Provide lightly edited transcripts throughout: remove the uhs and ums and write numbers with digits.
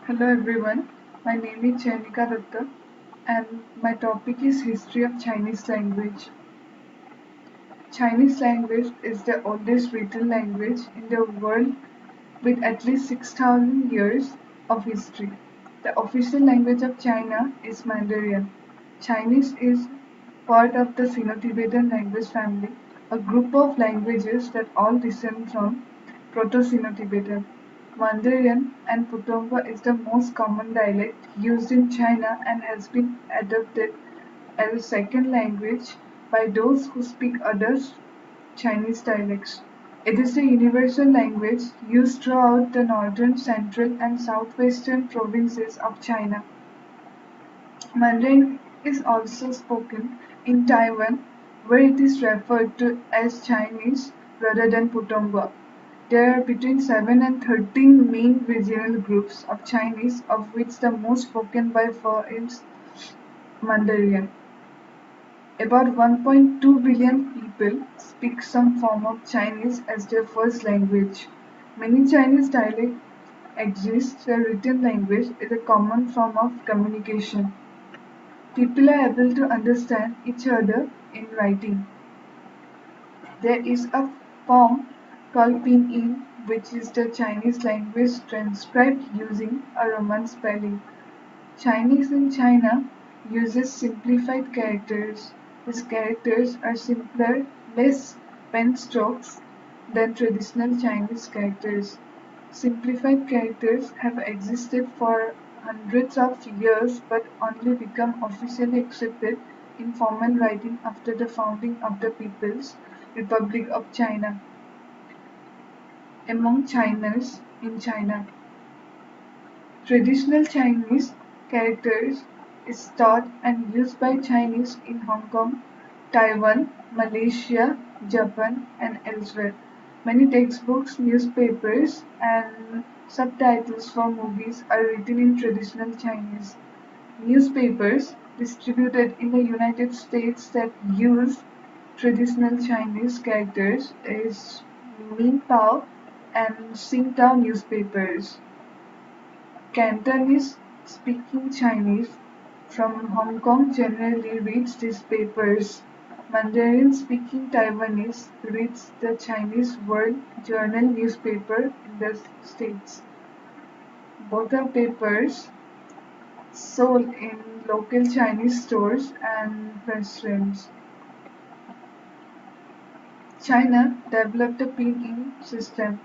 Hello everyone, my name is Chayanika Dutta and my topic is History of Chinese Language. Chinese language is the oldest written language in the world with at least 6,000 years of history. The official language of China is Mandarin. Chinese is part of the Sino-Tibetan language family, a group of languages that all descend from Proto-Sino-Tibetan. Mandarin and Putonghua is the most common dialect used in China and has been adopted as a second language by those who speak other Chinese dialects. It is the universal language used throughout the northern, central, and southwestern provinces of China. Mandarin is also spoken in Taiwan, where it is referred to as Chinese rather than Putonghua. There are between 7 and 13 main regional groups of Chinese, of which the most spoken by far is Mandarin. About 1.2 billion people speak some form of Chinese as their first language. Many Chinese dialects exist. The written language is a common form of communication. People are able to understand each other in writing. There is a form called pinyin, which is the Chinese language transcribed using a Roman spelling. Chinese in China uses simplified characters. These characters are simpler, less pen strokes than traditional Chinese characters. Simplified characters have existed for hundreds of years but only become officially accepted in formal writing after the founding of the People's Republic of China. Among Chinese in China, traditional Chinese characters is taught and used by Chinese in Hong Kong, Taiwan, Malaysia, Japan, and elsewhere. Many textbooks, newspapers, and subtitles for movies are written in traditional Chinese. Newspapers distributed in the United States that use traditional Chinese characters is Min Pao and Xingtao newspapers. Cantonese-speaking Chinese from Hong Kong generally reads these papers. Mandarin-speaking Taiwanese reads the Chinese World Journal newspaper in the States. Both are papers sold in local Chinese stores and restaurants. China developed a pinyin system.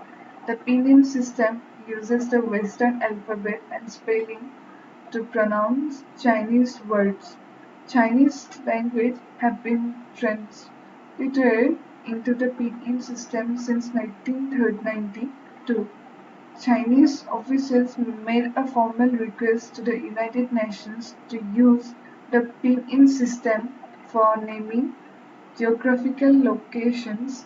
The pinyin system uses the Western alphabet and spelling to pronounce Chinese words. Chinese language have been transliterated into the pinyin system since 1992. Chinese officials made a formal request to the United Nations to use the pinyin system for naming geographical locations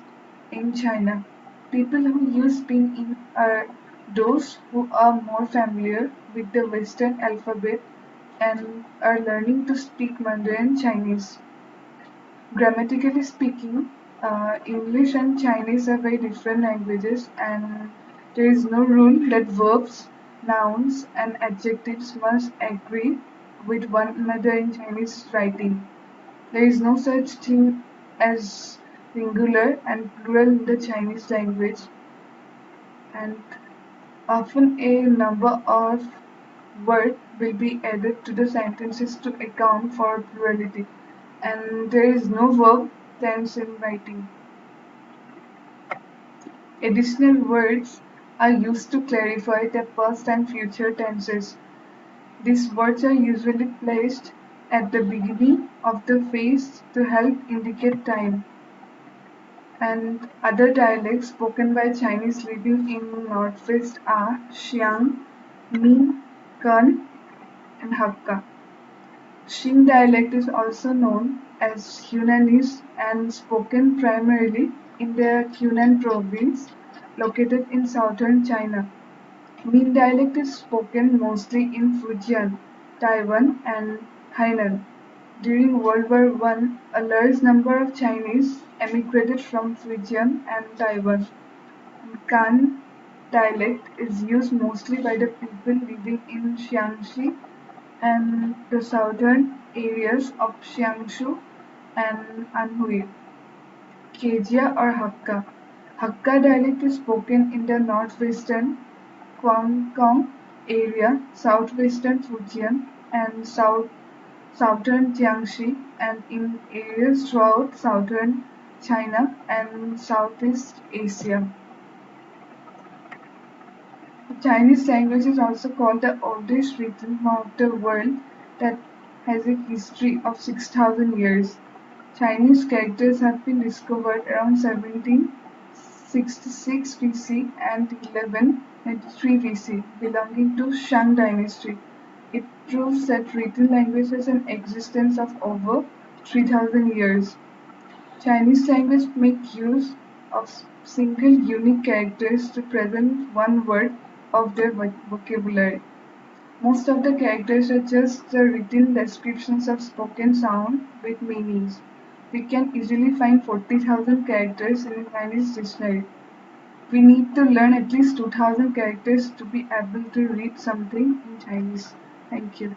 in China. People who use pinyin are those who are more familiar with the Western alphabet and are learning to speak Mandarin Chinese. Grammatically speaking, English and Chinese are very different languages, and there is no rule that verbs, nouns, and adjectives must agree with one another in Chinese writing. There is no such thing as singular and plural in the Chinese language, and often a number of words will be added to the sentences to account for plurality, and there is no verb tense in writing. Additional words are used to clarify the past and future tenses. These words are usually placed at the beginning of the phrase to help indicate time. And other dialects spoken by Chinese living in Northwest are Xiang, Min, Kan, and Hakka. Xing dialect is also known as Hunanese and spoken primarily in the Hunan province located in southern China. Min dialect is spoken mostly in Fujian, Taiwan, and Hainan. During World War One, a large number of Chinese emigrated from Fujian and Taiwan. Kan dialect is used mostly by the people living in Jiangxi and the southern areas of Jiangsu and Anhui. Kejia or Hakka. Hakka dialect is spoken in the northwestern Guangdong area, southwestern Fujian, and southern Jiangxi, and in areas throughout southern China and Southeast Asia. The Chinese language is also called the oldest written form of the world that has a history of 6,000 years. Chinese characters have been discovered around 1766 BC and 1193 BC, belonging to Shang dynasty. It proves that written language has an existence of over 3,000 years. Chinese language make use of single unique characters to present one word of their vocabulary. Most of the characters are just the written descriptions of spoken sound with meanings. We can easily find 40,000 characters in a Chinese dictionary. We need to learn at least 2,000 characters to be able to read something in Chinese. Thank you.